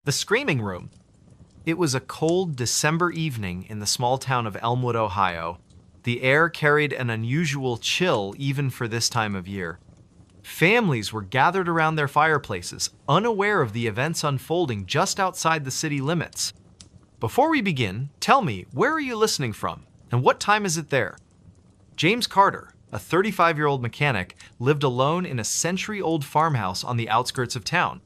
The Screaming Room. It was a cold December evening in the small town of Elmwood, Ohio. The air carried an unusual chill even for this time of year. Families were gathered around their fireplaces, unaware of the events unfolding just outside the city limits. Before we begin, tell me, where are you listening from, and what time is it there? James Carter, a 35-year-old mechanic, lived alone in a century-old farmhouse on the outskirts of town.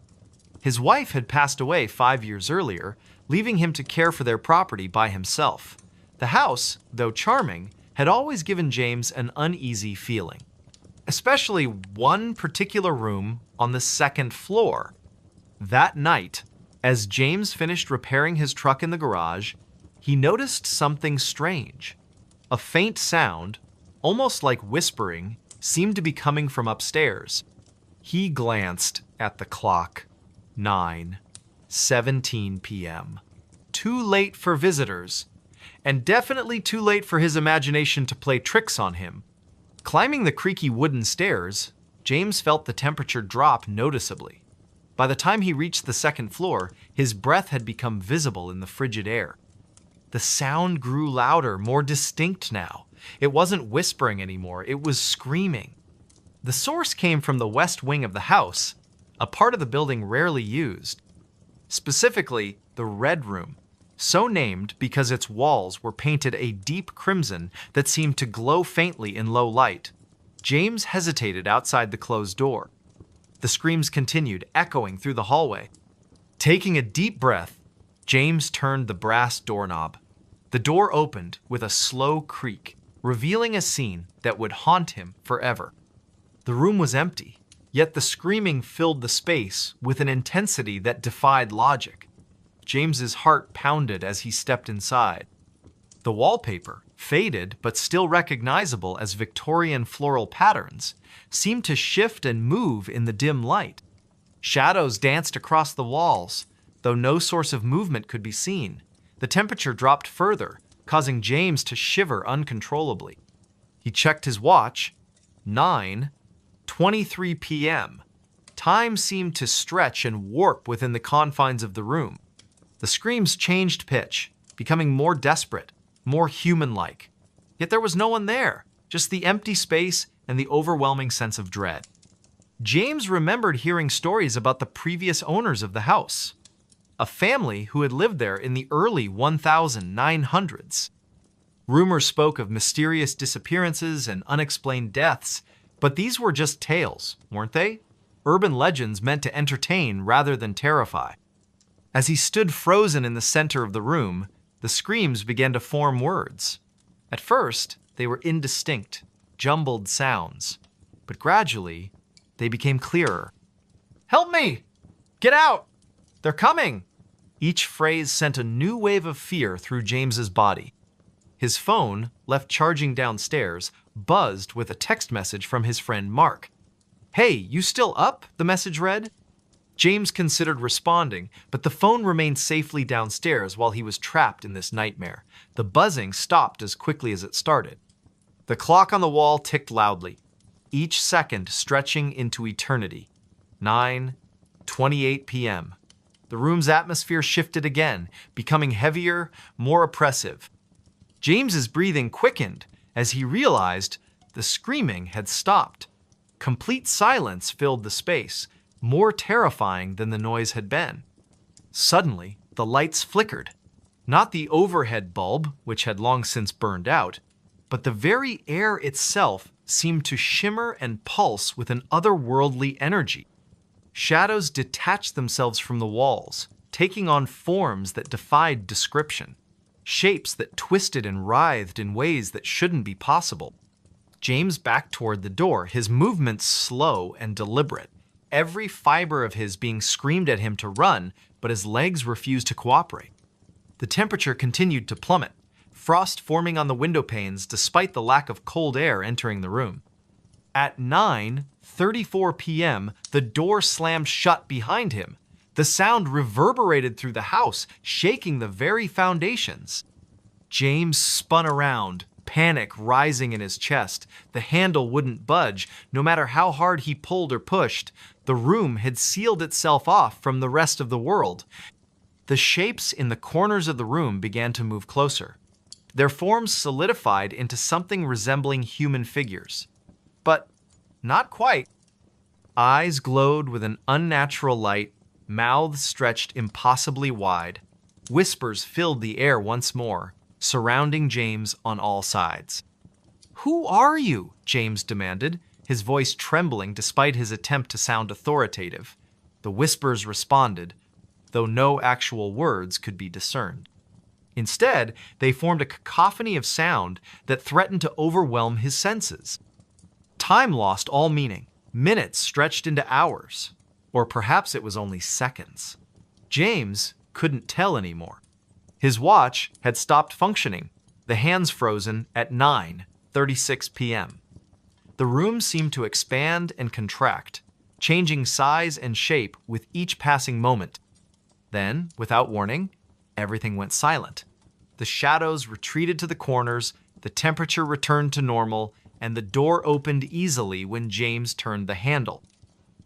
His wife had passed away 5 years earlier, leaving him to care for their property by himself. The house, though charming, had always given James an uneasy feeling, especially one particular room on the second floor. That night, as James finished repairing his truck in the garage, he noticed something strange. A faint sound, almost like whispering, seemed to be coming from upstairs. He glanced at the clock. 9:17 p.m. Too late for visitors, and definitely too late for his imagination to play tricks on him. Climbing the creaky wooden stairs, James felt the temperature drop noticeably. By the time he reached the second floor, his breath had become visible in the frigid air. The sound grew louder, more distinct now. It wasn't whispering anymore, it was screaming. The source came from the west wing of the house, a part of the building rarely used. Specifically, the Red Room, so named because its walls were painted a deep crimson that seemed to glow faintly in low light. James hesitated outside the closed door. The screams continued, echoing through the hallway. Taking a deep breath, James turned the brass doorknob. The door opened with a slow creak, revealing a scene that would haunt him forever. The room was empty, yet the screaming filled the space with an intensity that defied logic. James's heart pounded as he stepped inside. The wallpaper, faded but still recognizable as Victorian floral patterns, seemed to shift and move in the dim light. Shadows danced across the walls, though no source of movement could be seen. The temperature dropped further, causing James to shiver uncontrollably. He checked his watch. 9:23 p.m. Time seemed to stretch and warp within the confines of the room. The screams changed pitch, becoming more desperate, more human-like. Yet there was no one there, just the empty space and the overwhelming sense of dread. James remembered hearing stories about the previous owners of the house, a family who had lived there in the early 1900s. Rumors spoke of mysterious disappearances and unexplained deaths, but these were just tales, weren't they? Urban legends meant to entertain rather than terrify. As he stood frozen in the center of the room, the screams began to form words. At first, they were indistinct, jumbled sounds, but gradually, they became clearer. "Help me! Get out! They're coming!" Each phrase sent a new wave of fear through James's body. His phone, left charging downstairs, buzzed with a text message from his friend Mark. "Hey, you still up?" the message read. James considered responding, but the phone remained safely downstairs while he was trapped in this nightmare. The buzzing stopped as quickly as it started. The clock on the wall ticked loudly, each second stretching into eternity. 9:28 p.m. The room's atmosphere shifted again, becoming heavier, more oppressive. James's breathing quickened as he realized the screaming had stopped. Complete silence filled the space, more terrifying than the noise had been. Suddenly, the lights flickered. Not the overhead bulb, which had long since burned out, but the very air itself seemed to shimmer and pulse with an otherworldly energy. Shadows detached themselves from the walls, taking on forms that defied description, shapes that twisted and writhed in ways that shouldn't be possible. James backed toward the door, his movements slow and deliberate, every fiber of his being screamed at him to run, but his legs refused to cooperate. The temperature continued to plummet, frost forming on the window panes despite the lack of cold air entering the room. At 9:34 p.m., the door slammed shut behind him. The sound reverberated through the house, shaking the very foundations. James spun around, panic rising in his chest. The handle wouldn't budge, no matter how hard he pulled or pushed. The room had sealed itself off from the rest of the world. The shapes in the corners of the room began to move closer. Their forms solidified into something resembling human figures. But not quite. Eyes glowed with an unnatural light, mouths stretched impossibly wide. Whispers filled the air once more, surrounding James on all sides. "Who are you?" James demanded, his voice trembling despite his attempt to sound authoritative. The whispers responded, though no actual words could be discerned. Instead, they formed a cacophony of sound that threatened to overwhelm his senses. Time lost all meaning. Minutes stretched into hours, or perhaps it was only seconds. James couldn't tell anymore. His watch had stopped functioning, the hands frozen at 9:36 p.m. The room seemed to expand and contract, changing size and shape with each passing moment. Then, without warning, everything went silent. The shadows retreated to the corners, the temperature returned to normal, and the door opened easily when James turned the handle.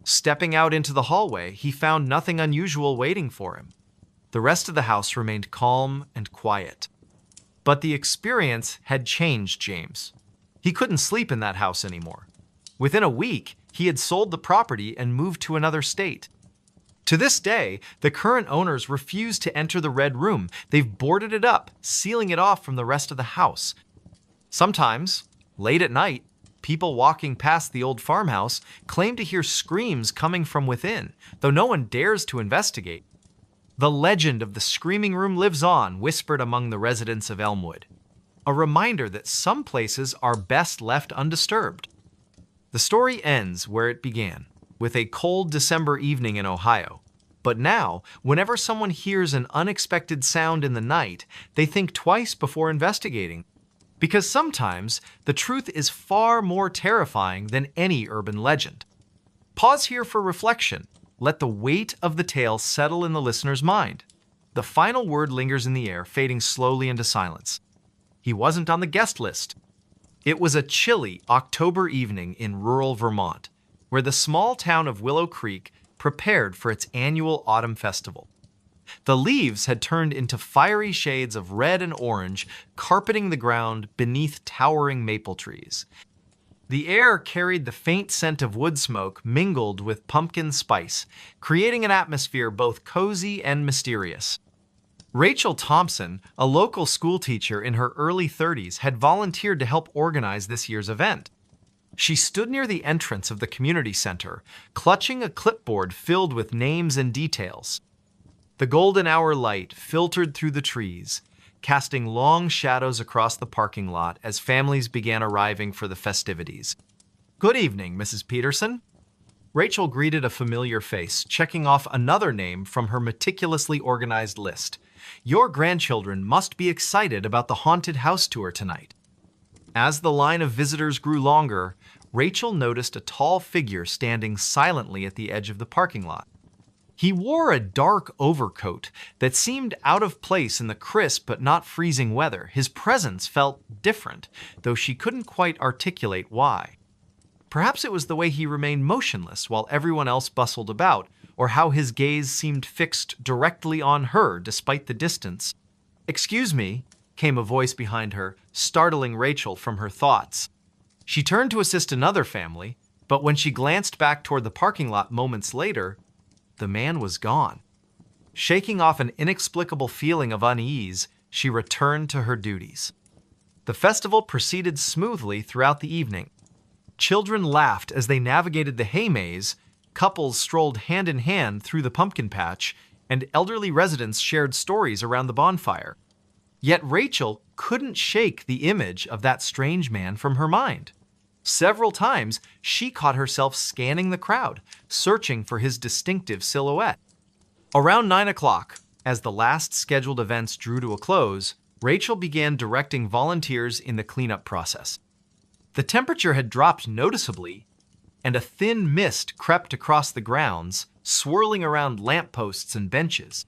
Stepping out into the hallway, he found nothing unusual waiting for him. The rest of the house remained calm and quiet. But the experience had changed James. He couldn't sleep in that house anymore. Within a week, he had sold the property and moved to another state. To this day, the current owners refuse to enter the red room. They've boarded it up, sealing it off from the rest of the house. Sometimes, late at night, people walking past the old farmhouse claim to hear screams coming from within, though no one dares to investigate. The legend of the screaming room lives on, whispered among the residents of Elmwood. A reminder that some places are best left undisturbed. The story ends where it began, with a cold December evening in Ohio. But now, whenever someone hears an unexpected sound in the night, they think twice before investigating. Because sometimes, the truth is far more terrifying than any urban legend. Pause here for reflection. Let the weight of the tale settle in the listener's mind. The final word lingers in the air, fading slowly into silence. He wasn't on the guest list. It was a chilly October evening in rural Vermont, where the small town of Willow Creek prepared for its annual autumn festival. The leaves had turned into fiery shades of red and orange, carpeting the ground beneath towering maple trees. The air carried the faint scent of wood smoke mingled with pumpkin spice, creating an atmosphere both cozy and mysterious. Rachel Thompson, a local schoolteacher in her early 30s, had volunteered to help organize this year's event. She stood near the entrance of the community center, clutching a clipboard filled with names and details. The golden hour light filtered through the trees, casting long shadows across the parking lot as families began arriving for the festivities. "Good evening, Mrs. Peterson." Rachel greeted a familiar face, checking off another name from her meticulously organized list. "Your grandchildren must be excited about the haunted house tour tonight." As the line of visitors grew longer, Rachel noticed a tall figure standing silently at the edge of the parking lot. He wore a dark overcoat that seemed out of place in the crisp but not freezing weather. His presence felt different, though she couldn't quite articulate why. Perhaps it was the way he remained motionless while everyone else bustled about, or how his gaze seemed fixed directly on her despite the distance. "Excuse me," came a voice behind her, startling Rachel from her thoughts. She turned to assist another family, but when she glanced back toward the parking lot moments later, the man was gone. Shaking off an inexplicable feeling of unease, she returned to her duties. The festival proceeded smoothly throughout the evening. Children laughed as they navigated the hay maze, couples strolled hand in hand through the pumpkin patch, and elderly residents shared stories around the bonfire. Yet Rachel couldn't shake the image of that strange man from her mind. Several times, she caught herself scanning the crowd, searching for his distinctive silhouette. Around 9 o'clock, as the last scheduled events drew to a close, Rachel began directing volunteers in the cleanup process. The temperature had dropped noticeably, and a thin mist crept across the grounds, swirling around lampposts and benches.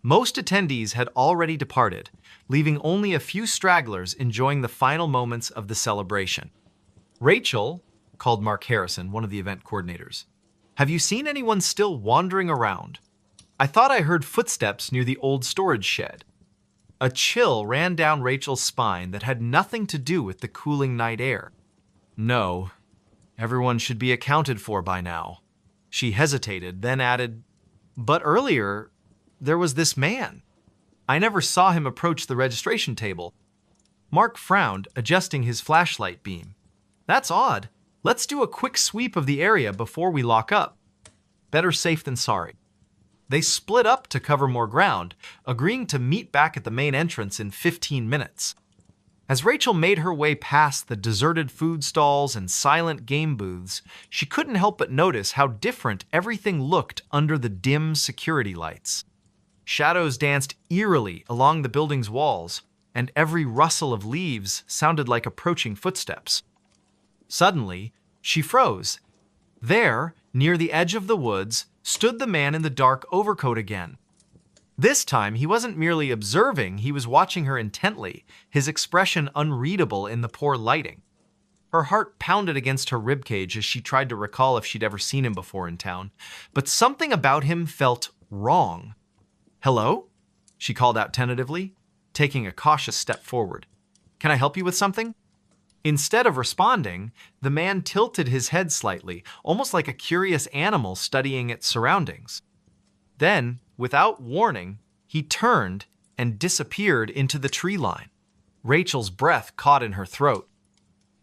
Most attendees had already departed, leaving only a few stragglers enjoying the final moments of the celebration. "Rachel," called Mark Harrison, one of the event coordinators, "have you seen anyone still wandering around?" I thought I heard footsteps near the old storage shed. A chill ran down Rachel's spine that had nothing to do with the cooling night air. No, everyone should be accounted for by now. She hesitated, then added, but earlier, there was this man. I never saw him approach the registration table. Mark frowned, adjusting his flashlight beam. That's odd. Let's do a quick sweep of the area before we lock up. Better safe than sorry. They split up to cover more ground, agreeing to meet back at the main entrance in 15 minutes. As Rachel made her way past the deserted food stalls and silent game booths, she couldn't help but notice how different everything looked under the dim security lights. Shadows danced eerily along the building's walls, and every rustle of leaves sounded like approaching footsteps. Suddenly, she froze. There, near the edge of the woods, stood the man in the dark overcoat again. This time, he wasn't merely observing, he was watching her intently, his expression unreadable in the poor lighting. Her heart pounded against her ribcage as she tried to recall if she'd ever seen him before in town, but something about him felt wrong. "Hello?" she called out tentatively, taking a cautious step forward. "Can I help you with something?" Instead of responding, the man tilted his head slightly, almost like a curious animal studying its surroundings. Then, without warning, he turned and disappeared into the tree line. Rachel's breath caught in her throat.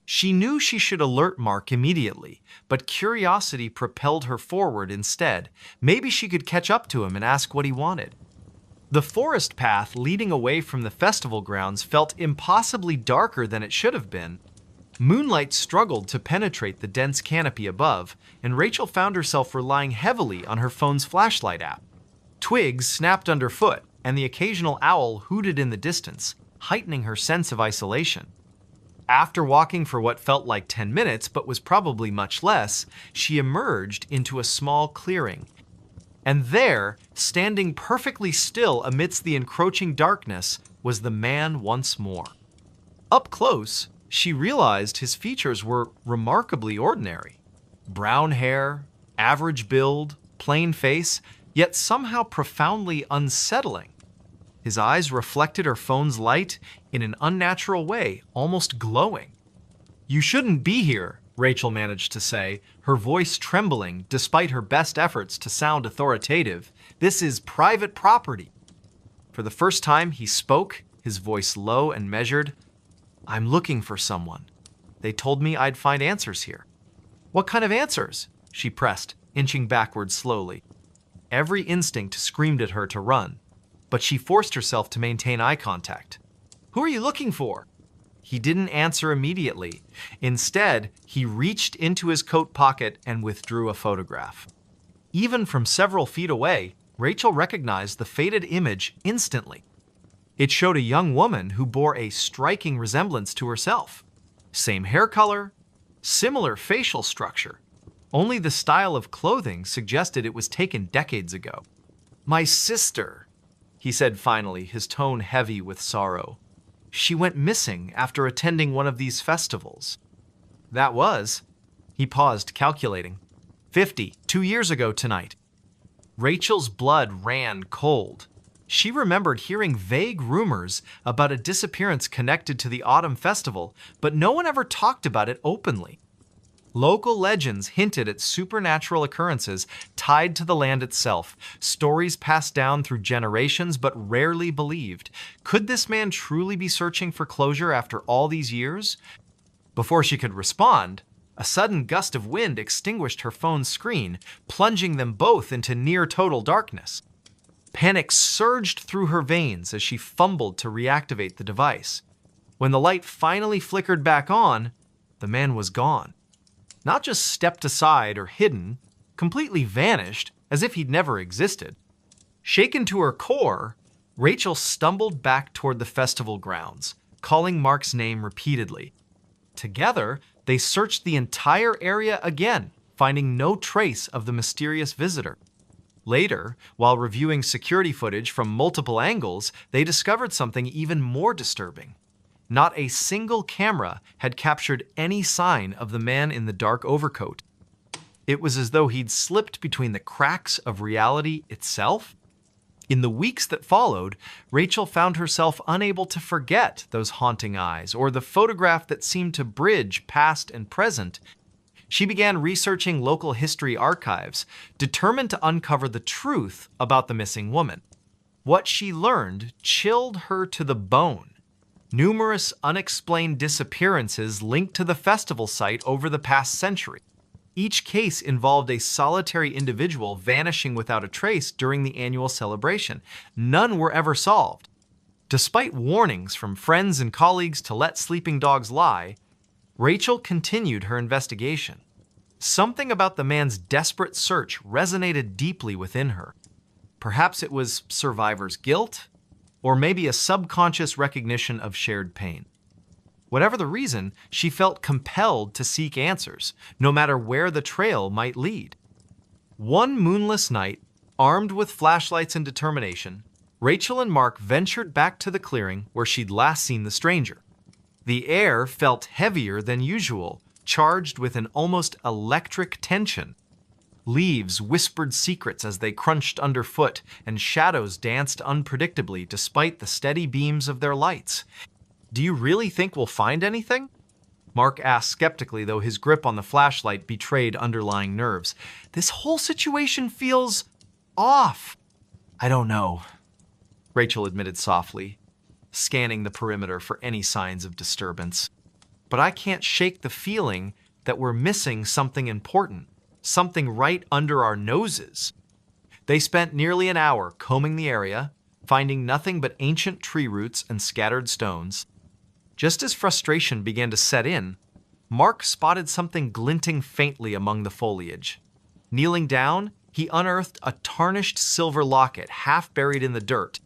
She knew she should alert Mark immediately, but curiosity propelled her forward instead. Maybe she could catch up to him and ask what he wanted. The forest path leading away from the festival grounds felt impossibly darker than it should have been. Moonlight struggled to penetrate the dense canopy above, and Rachel found herself relying heavily on her phone's flashlight app. Twigs snapped underfoot, and the occasional owl hooted in the distance, heightening her sense of isolation. After walking for what felt like 10 minutes, but was probably much less, she emerged into a small clearing. And there, standing perfectly still amidst the encroaching darkness, was the man once more. Up close, she realized his features were remarkably ordinary. Brown hair, average build, plain face, yet somehow profoundly unsettling. His eyes reflected her phone's light in an unnatural way, almost glowing. "You shouldn't be here," Rachel managed to say, her voice trembling despite her best efforts to sound authoritative. "This is private property." For the first time he spoke, his voice low and measured. "I'm looking for someone. They told me I'd find answers here." "What kind of answers?" she pressed, inching backward slowly. Every instinct screamed at her to run, but she forced herself to maintain eye contact. "Who are you looking for?" He didn't answer immediately. Instead, he reached into his coat pocket and withdrew a photograph. Even from several feet away, Rachel recognized the faded image instantly. It showed a young woman who bore a striking resemblance to herself. Same hair color, similar facial structure. Only the style of clothing suggested it was taken decades ago. "My sister," he said finally, his tone heavy with sorrow. "She went missing after attending one of these festivals." "That was," he paused, calculating, 2 years ago tonight." Rachel's blood ran cold. She remembered hearing vague rumors about a disappearance connected to the autumn festival, but no one ever talked about it openly. Local legends hinted at supernatural occurrences tied to the land itself, stories passed down through generations but rarely believed. Could this man truly be searching for closure after all these years? Before she could respond, a sudden gust of wind extinguished her phone's screen, plunging them both into near-total darkness. Panic surged through her veins as she fumbled to reactivate the device. When the light finally flickered back on, the man was gone. Not just stepped aside or hidden, completely vanished, as if he'd never existed. Shaken to her core, Rachel stumbled back toward the festival grounds, calling Mark's name repeatedly. Together, they searched the entire area again, finding no trace of the mysterious visitor. Later, while reviewing security footage from multiple angles, they discovered something even more disturbing. Not a single camera had captured any sign of the man in the dark overcoat. It was as though he'd slipped between the cracks of reality itself. In the weeks that followed, Rachel found herself unable to forget those haunting eyes or the photograph that seemed to bridge past and present. She began researching local history archives, determined to uncover the truth about the missing woman. What she learned chilled her to the bone. Numerous unexplained disappearances linked to the festival site over the past century. Each case involved a solitary individual vanishing without a trace during the annual celebration. None were ever solved. Despite warnings from friends and colleagues to let sleeping dogs lie, Rachel continued her investigation. Something about the man's desperate search resonated deeply within her. Perhaps it was survivor's guilt, or maybe a subconscious recognition of shared pain. Whatever the reason, she felt compelled to seek answers, no matter where the trail might lead. One moonless night, armed with flashlights and determination, Rachel and Mark ventured back to the clearing where she'd last seen the stranger. The air felt heavier than usual, charged with an almost electric tension. Leaves whispered secrets as they crunched underfoot, and shadows danced unpredictably despite the steady beams of their lights. "Do you really think we'll find anything?" Mark asked skeptically, though his grip on the flashlight betrayed underlying nerves. "This whole situation feels off." "I don't know," Rachel admitted softly, scanning the perimeter for any signs of disturbance. "But I can't shake the feeling that we're missing something important, something right under our noses." They spent nearly an hour combing the area, finding nothing but ancient tree roots and scattered stones. Just as frustration began to set in, Mark spotted something glinting faintly among the foliage. Kneeling down, he unearthed a tarnished silver locket half buried in the dirt.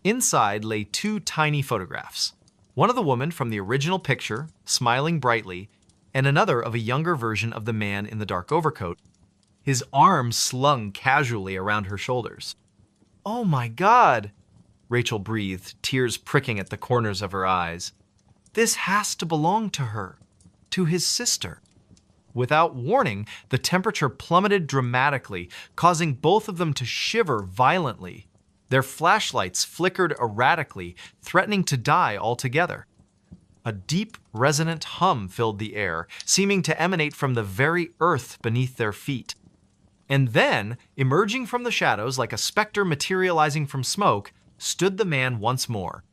Inside lay two tiny photographs, one of the woman from the original picture, smiling brightly, and another of a younger version of the man in the dark overcoat, his arms slung casually around her shoulders. "Oh my God," Rachel breathed, tears pricking at the corners of her eyes. "This has to belong to her, to his sister." Without warning, the temperature plummeted dramatically, causing both of them to shiver violently. Their flashlights flickered erratically, threatening to die altogether. A deep, resonant hum filled the air, seeming to emanate from the very earth beneath their feet. And then, emerging from the shadows like a specter materializing from smoke, stood the man once more.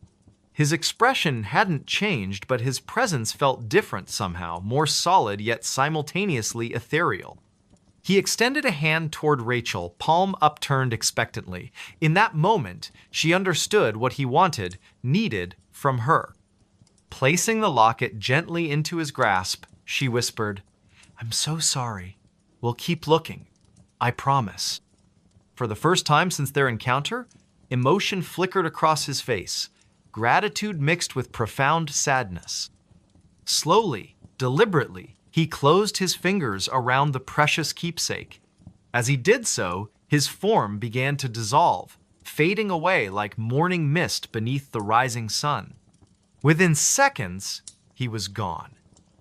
His expression hadn't changed, but his presence felt different somehow, more solid yet simultaneously ethereal. He extended a hand toward Rachel, palm upturned expectantly. In that moment, she understood what he wanted, needed from her. Placing the locket gently into his grasp, she whispered, "I'm so sorry. We'll keep looking. I promise." For the first time since their encounter, emotion flickered across his face, gratitude mixed with profound sadness. Slowly, deliberately, he closed his fingers around the precious keepsake. As he did so, his form began to dissolve, fading away like morning mist beneath the rising sun. Within seconds, he was gone,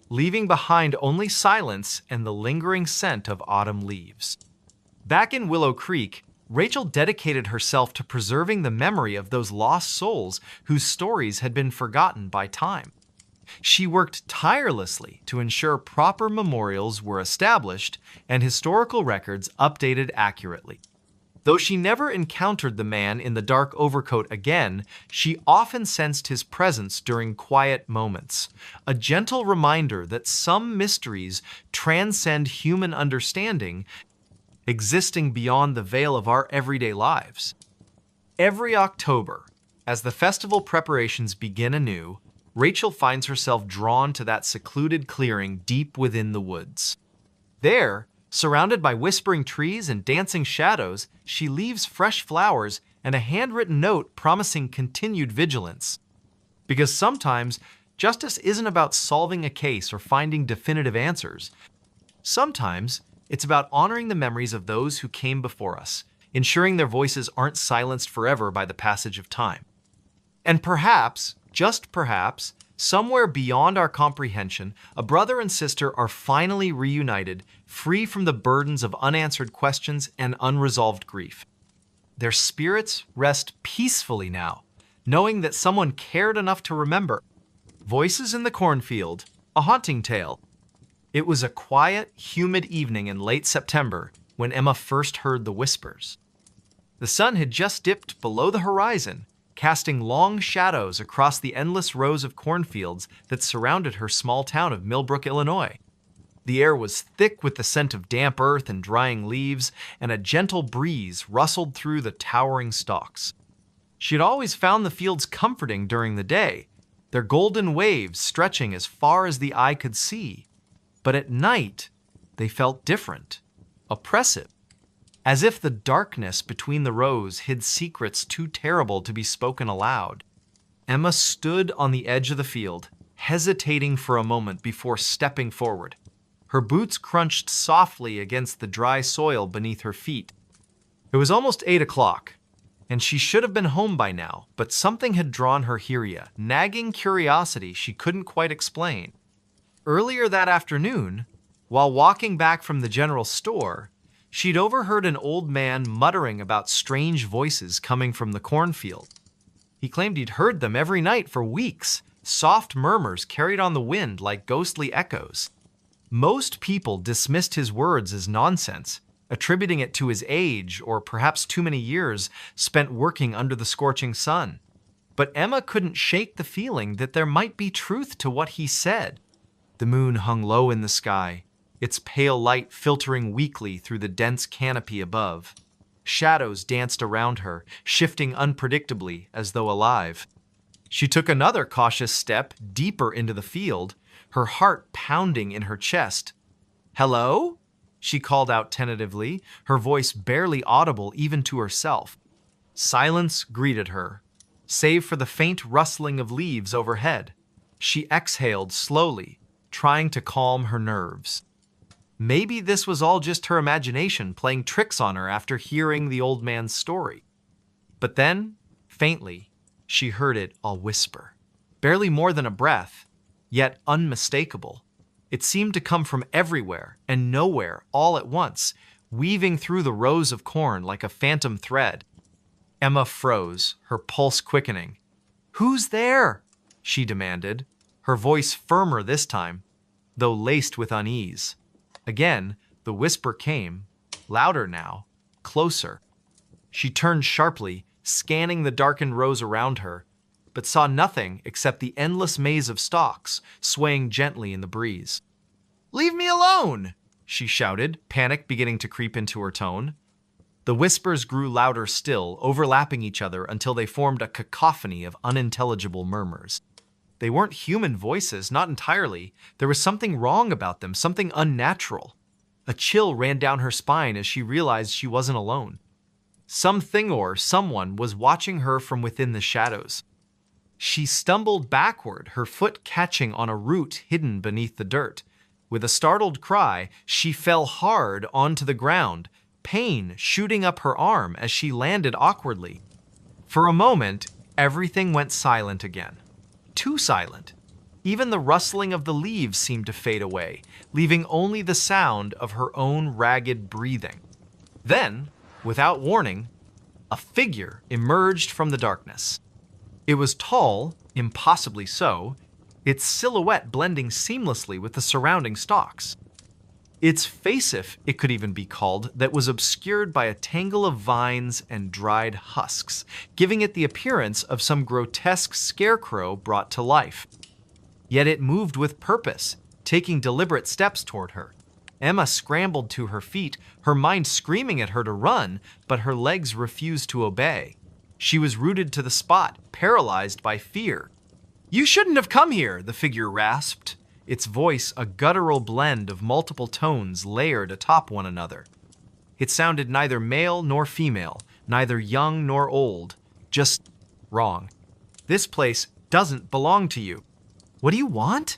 leaving behind only silence and the lingering scent of autumn leaves. Back in Willow Creek, Rachel dedicated herself to preserving the memory of those lost souls whose stories had been forgotten by time. She worked tirelessly to ensure proper memorials were established and historical records updated accurately. Though she never encountered the man in the dark overcoat again, she often sensed his presence during quiet moments, a gentle reminder that some mysteries transcend human understanding, existing beyond the veil of our everyday lives. Every October, as the festival preparations begin anew, Rachel finds herself drawn to that secluded clearing deep within the woods. There, surrounded by whispering trees and dancing shadows, she leaves fresh flowers and a handwritten note promising continued vigilance. Because sometimes, justice isn't about solving a case or finding definitive answers. Sometimes, it's about honoring the memories of those who came before us, ensuring their voices aren't silenced forever by the passage of time. And perhaps, just perhaps, somewhere beyond our comprehension, a brother and sister are finally reunited, free from the burdens of unanswered questions and unresolved grief. Their spirits rest peacefully now, knowing that someone cared enough to remember. Voices in the cornfield, a haunting tale. It was a quiet, humid evening in late September when Emma first heard the whispers. The sun had just dipped below the horizon, casting long shadows across the endless rows of cornfields that surrounded her small town of Millbrook, Illinois. The air was thick with the scent of damp earth and drying leaves, and a gentle breeze rustled through the towering stalks. She had always found the fields comforting during the day, their golden waves stretching as far as the eye could see. But at night, they felt different, oppressive, as if the darkness between the rows hid secrets too terrible to be spoken aloud. Emma stood on the edge of the field, hesitating for a moment before stepping forward. Her boots crunched softly against the dry soil beneath her feet. It was almost 8 o'clock, and she should have been home by now, but something had drawn her here, nagging curiosity she couldn't quite explain. Earlier that afternoon, while walking back from the general store, she'd overheard an old man muttering about strange voices coming from the cornfield. He claimed he'd heard them every night for weeks, soft murmurs carried on the wind like ghostly echoes. Most people dismissed his words as nonsense, attributing it to his age or perhaps too many years spent working under the scorching sun. But Emma couldn't shake the feeling that there might be truth to what he said. The moon hung low in the sky, its pale light filtering weakly through the dense canopy above. Shadows danced around her, shifting unpredictably as though alive. She took another cautious step deeper into the field, her heart pounding in her chest. "Hello?" she called out tentatively, her voice barely audible even to herself. Silence greeted her, save for the faint rustling of leaves overhead. She exhaled slowly, trying to calm her nerves. Maybe this was all just her imagination playing tricks on her after hearing the old man's story. But then, faintly, she heard it all whisper. Barely more than a breath, yet unmistakable. It seemed to come from everywhere and nowhere all at once, weaving through the rows of corn like a phantom thread. Emma froze, her pulse quickening. "Who's there?" she demanded, her voice firmer this time, though laced with unease. Again, the whisper came, louder now, closer. She turned sharply, scanning the darkened rows around her, but saw nothing except the endless maze of stalks swaying gently in the breeze. "Leave me alone!" she shouted, panic beginning to creep into her tone. The whispers grew louder still, overlapping each other until they formed a cacophony of unintelligible murmurs. They weren't human voices, not entirely. There was something wrong about them, something unnatural. A chill ran down her spine as she realized she wasn't alone. Something or someone was watching her from within the shadows. She stumbled backward, her foot catching on a root hidden beneath the dirt. With a startled cry, she fell hard onto the ground, pain shooting up her arm as she landed awkwardly. For a moment, everything went silent again. Too silent. Even the rustling of the leaves seemed to fade away, leaving only the sound of her own ragged breathing. Then, without warning, a figure emerged from the darkness. It was tall, impossibly so, its silhouette blending seamlessly with the surrounding stalks. Its facif, it could even be called, that was obscured by a tangle of vines and dried husks, giving it the appearance of some grotesque scarecrow brought to life. Yet it moved with purpose, taking deliberate steps toward her. Emma scrambled to her feet, her mind screaming at her to run, but her legs refused to obey. She was rooted to the spot, paralyzed by fear. "You shouldn't have come here," the figure rasped, its voice a guttural blend of multiple tones layered atop one another. It sounded neither male nor female, neither young nor old, just wrong. "This place doesn't belong to you." "What do you want?"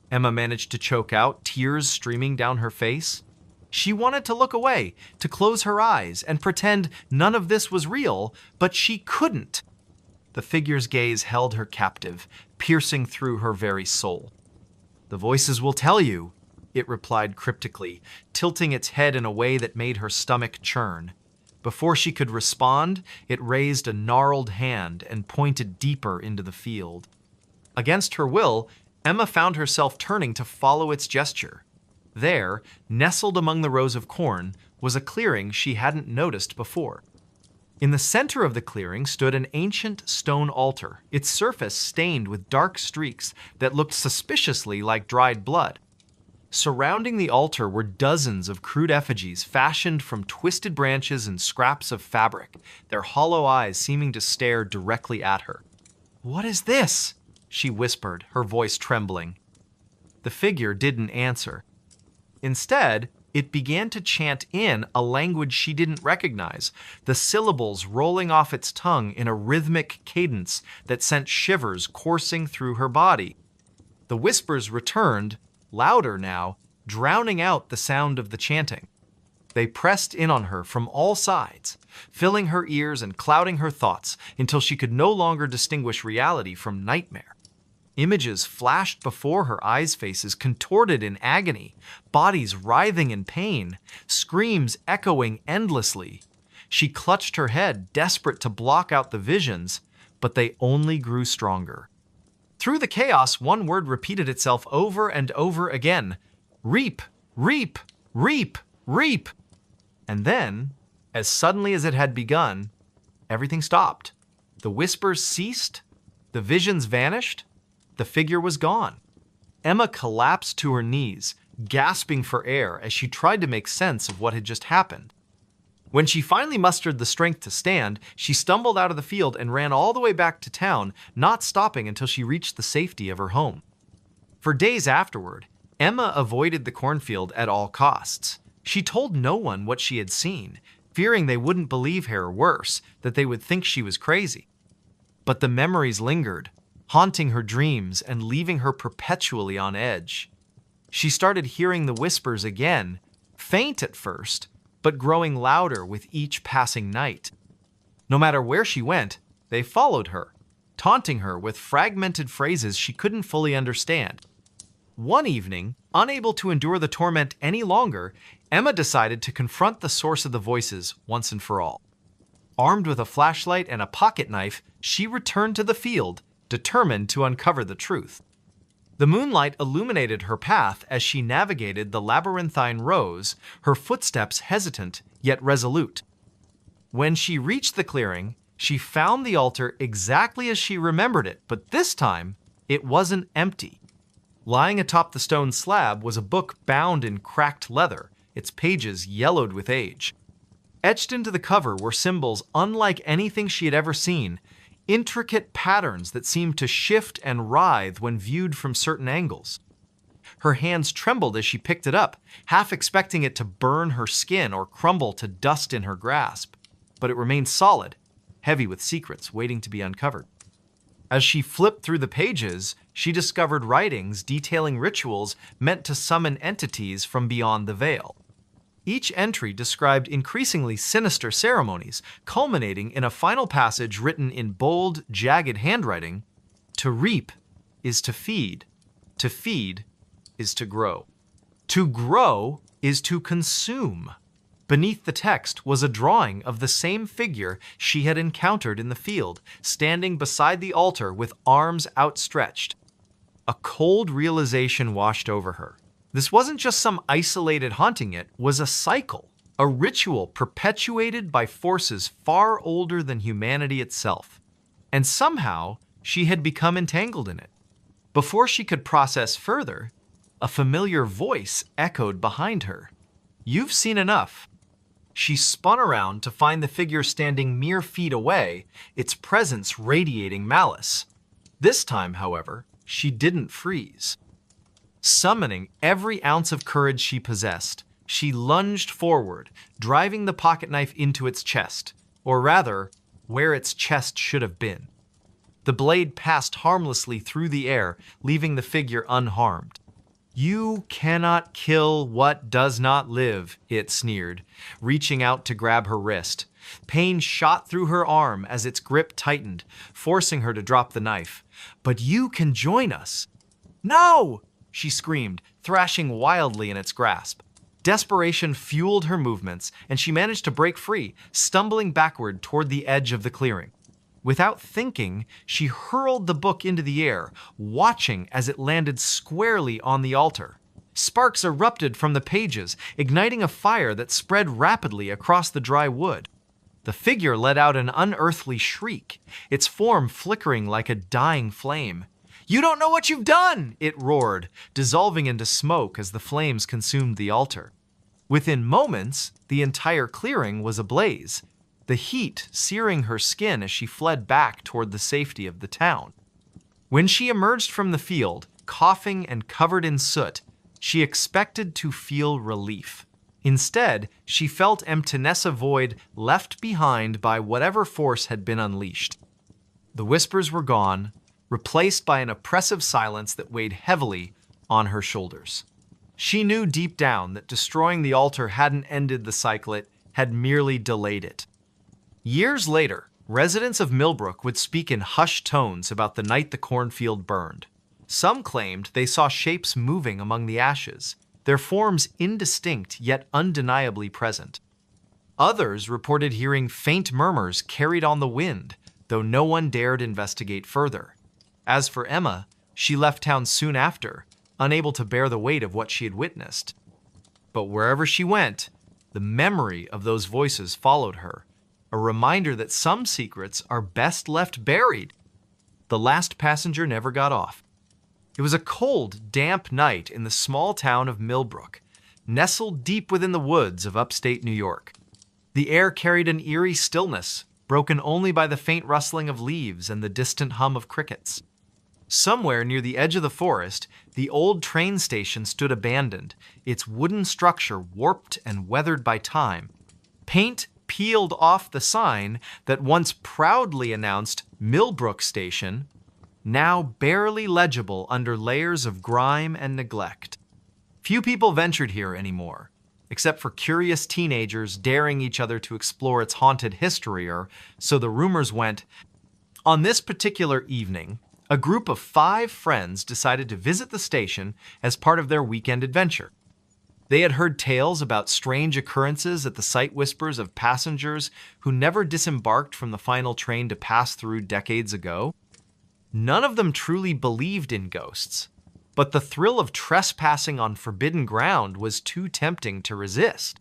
Emma managed to choke out, tears streaming down her face. She wanted to look away, to close her eyes and pretend none of this was real, but she couldn't. The figure's gaze held her captive, piercing through her very soul. "The voices will tell you," it replied cryptically, tilting its head in a way that made her stomach churn. Before she could respond, it raised a gnarled hand and pointed deeper into the field. Against her will, Emma found herself turning to follow its gesture. There, nestled among the rows of corn, was a clearing she hadn't noticed before. In the center of the clearing stood an ancient stone altar, its surface stained with dark streaks that looked suspiciously like dried blood. Surrounding the altar were dozens of crude effigies fashioned from twisted branches and scraps of fabric, their hollow eyes seeming to stare directly at her. "What is this?" she whispered, her voice trembling. The figure didn't answer. Instead, it began to chant in a language she didn't recognize, the syllables rolling off its tongue in a rhythmic cadence that sent shivers coursing through her body. The whispers returned, louder now, drowning out the sound of the chanting. They pressed in on her from all sides, filling her ears and clouding her thoughts until she could no longer distinguish reality from nightmare. Images flashed before her eyes' faces, contorted in agony, bodies writhing in pain, screams echoing endlessly. She clutched her head, desperate to block out the visions, but they only grew stronger. Through the chaos, one word repeated itself over and over again: reap, reap, reap, reap. And then, as suddenly as it had begun, everything stopped. The whispers ceased, the visions vanished, the figure was gone. Emma collapsed to her knees, gasping for air as she tried to make sense of what had just happened. When she finally mustered the strength to stand, she stumbled out of the field and ran all the way back to town, not stopping until she reached the safety of her home. For days afterward, Emma avoided the cornfield at all costs. She told no one what she had seen, fearing they wouldn't believe her, or worse, that they would think she was crazy. But the memories lingered, haunting her dreams and leaving her perpetually on edge. She started hearing the whispers again, faint at first, but growing louder with each passing night. No matter where she went, they followed her, taunting her with fragmented phrases she couldn't fully understand. One evening, unable to endure the torment any longer, Emma decided to confront the source of the voices once and for all. Armed with a flashlight and a pocket knife, she returned to the field, determined to uncover the truth. The moonlight illuminated her path as she navigated the labyrinthine rows, her footsteps hesitant yet resolute. When she reached the clearing, she found the altar exactly as she remembered it, but this time, it wasn't empty. Lying atop the stone slab was a book bound in cracked leather, its pages yellowed with age. Etched into the cover were symbols unlike anything she had ever seen, intricate patterns that seemed to shift and writhe when viewed from certain angles. Her hands trembled as she picked it up, half expecting it to burn her skin or crumble to dust in her grasp. But it remained solid, heavy with secrets waiting to be uncovered. As she flipped through the pages, she discovered writings detailing rituals meant to summon entities from beyond the veil. Each entry described increasingly sinister ceremonies, culminating in a final passage written in bold, jagged handwriting: "To reap is to feed is to grow. To grow is to consume." Beneath the text was a drawing of the same figure she had encountered in the field, standing beside the altar with arms outstretched. A cold realization washed over her. This wasn't just some isolated haunting, it was a cycle, a ritual perpetuated by forces far older than humanity itself. And somehow, she had become entangled in it. Before she could process further, a familiar voice echoed behind her. "You've seen enough." She spun around to find the figure standing mere feet away, its presence radiating malice. This time, however, she didn't freeze. Summoning every ounce of courage she possessed, she lunged forward, driving the pocket knife into its chest, or rather, where its chest should have been. The blade passed harmlessly through the air, leaving the figure unharmed. "You cannot kill what does not live," it sneered, reaching out to grab her wrist. Pain shot through her arm as its grip tightened, forcing her to drop the knife. "But you can join us." "No!" she screamed, thrashing wildly in its grasp. Desperation fueled her movements, and she managed to break free, stumbling backward toward the edge of the clearing. Without thinking, she hurled the book into the air, watching as it landed squarely on the altar. Sparks erupted from the pages, igniting a fire that spread rapidly across the dry wood. The figure let out an unearthly shriek, its form flickering like a dying flame. "You don't know what you've done!" it roared, dissolving into smoke as the flames consumed the altar. Within moments, the entire clearing was ablaze, the heat searing her skin as she fled back toward the safety of the town. When she emerged from the field, coughing and covered in soot, she expected to feel relief. Instead, she felt emptiness, a void left behind by whatever force had been unleashed. The whispers were gone, replaced by an oppressive silence that weighed heavily on her shoulders. She knew deep down that destroying the altar hadn't ended the cycle, it had merely delayed it. Years later, residents of Millbrook would speak in hushed tones about the night the cornfield burned. Some claimed they saw shapes moving among the ashes, their forms indistinct yet undeniably present. Others reported hearing faint murmurs carried on the wind, though no one dared investigate further. As for Emma, she left town soon after, unable to bear the weight of what she had witnessed. But wherever she went, the memory of those voices followed her, a reminder that some secrets are best left buried. The last passenger never got off. It was a cold, damp night in the small town of Millbrook, nestled deep within the woods of upstate New York. The air carried an eerie stillness, broken only by the faint rustling of leaves and the distant hum of crickets. Somewhere near the edge of the forest, the old train station stood abandoned, its wooden structure warped and weathered by time. Paint peeled off the sign that once proudly announced Millbrook Station, now barely legible under layers of grime and neglect. Few people ventured here anymore, except for curious teenagers daring each other to explore its haunted history, or so the rumors went. On this particular evening, a group of 5 friends decided to visit the station as part of their weekend adventure. They had heard tales about strange occurrences at the sight whispers of passengers who never disembarked from the final train to pass through decades ago. None of them truly believed in ghosts, but the thrill of trespassing on forbidden ground was too tempting to resist.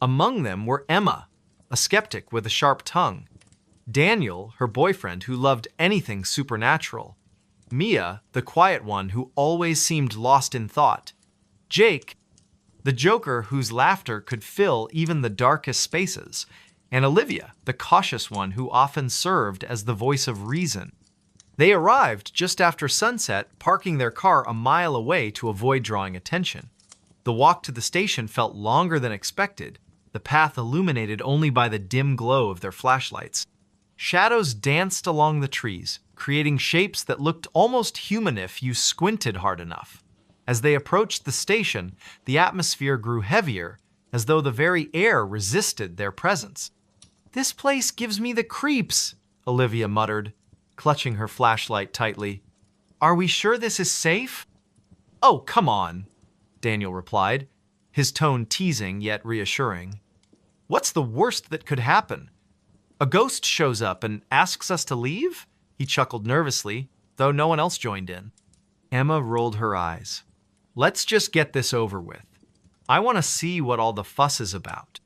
Among them were Emma, a skeptic with a sharp tongue; Daniel, her boyfriend, who loved anything supernatural; Mia, the quiet one who always seemed lost in thought; Jake, the joker whose laughter could fill even the darkest spaces; and Olivia, the cautious one who often served as the voice of reason. They arrived just after sunset, parking their car a mile away to avoid drawing attention. The walk to the station felt longer than expected, the path illuminated only by the dim glow of their flashlights. Shadows danced along the trees, creating shapes that looked almost human if you squinted hard enough. As they approached the station, the atmosphere grew heavier, as though the very air resisted their presence. "This place gives me the creeps," Olivia muttered, clutching her flashlight tightly. "Are we sure this is safe?" "Oh, come on," Daniel replied, his tone teasing yet reassuring. "What's the worst that could happen? A ghost shows up and asks us to leave?" He chuckled nervously, though no one else joined in. Emma rolled her eyes. "Let's just get this over with. I want to see what all the fuss is about."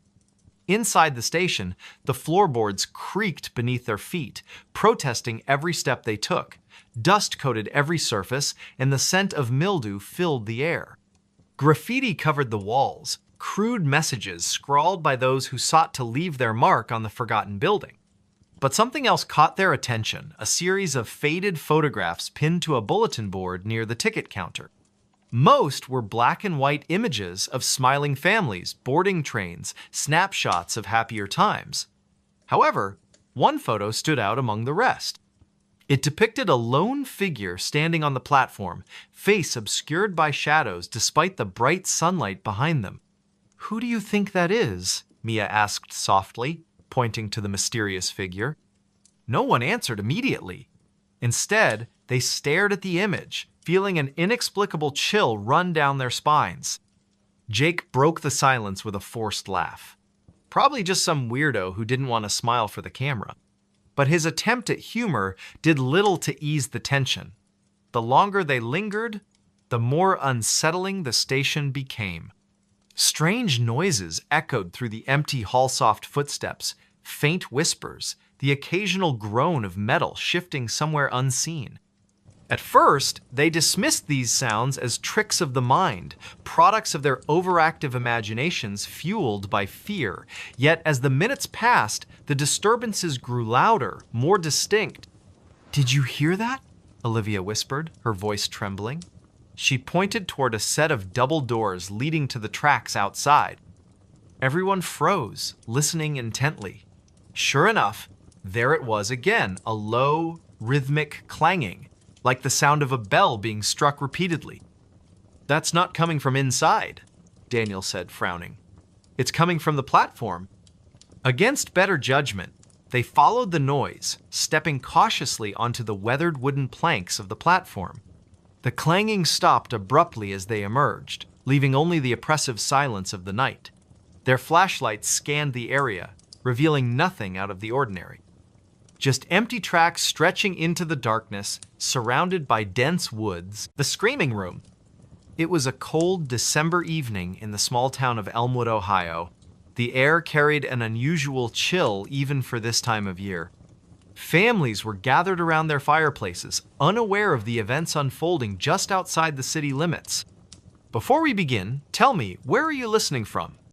Inside the station, the floorboards creaked beneath their feet, protesting every step they took. Dust coated every surface, and the scent of mildew filled the air. Graffiti covered the walls, crude messages scrawled by those who sought to leave their mark on the forgotten building. But something else caught their attention, a series of faded photographs pinned to a bulletin board near the ticket counter. Most were black and white images of smiling families, boarding trains, snapshots of happier times. However, one photo stood out among the rest. It depicted a lone figure standing on the platform, face obscured by shadows despite the bright sunlight behind them. "Who do you think that is?" Mia asked softly, pointing to the mysterious figure. No one answered immediately. Instead, they stared at the image, feeling an inexplicable chill run down their spines. Jake broke the silence with a forced laugh. Probably just some weirdo who didn't want to smile for the camera. But his attempt at humor did little to ease the tension. The longer they lingered, the more unsettling the station became. Strange noises echoed through the empty hall-soft footsteps, faint whispers, the occasional groan of metal shifting somewhere unseen. At first, they dismissed these sounds as tricks of the mind, products of their overactive imaginations fueled by fear. Yet as the minutes passed, the disturbances grew louder, more distinct. "Did you hear that?" Olivia whispered, her voice trembling. She pointed toward a set of double doors leading to the tracks outside. Everyone froze, listening intently. Sure enough, there it was again, a low, rhythmic clanging, like the sound of a bell being struck repeatedly. "That's not coming from inside," Daniel said, frowning. "It's coming from the platform." Against better judgment, they followed the noise, stepping cautiously onto the weathered wooden planks of the platform. The clanging stopped abruptly as they emerged, leaving only the oppressive silence of the night. Their flashlights scanned the area, revealing nothing out of the ordinary. Just empty tracks stretching into the darkness, surrounded by dense woods. The screaming room. It was a cold December evening in the small town of Elmwood, Ohio. The air carried an unusual chill even for this time of year. Families were gathered around their fireplaces, unaware of the events unfolding just outside the city limits. "Before we begin, tell me, where are you listening from?"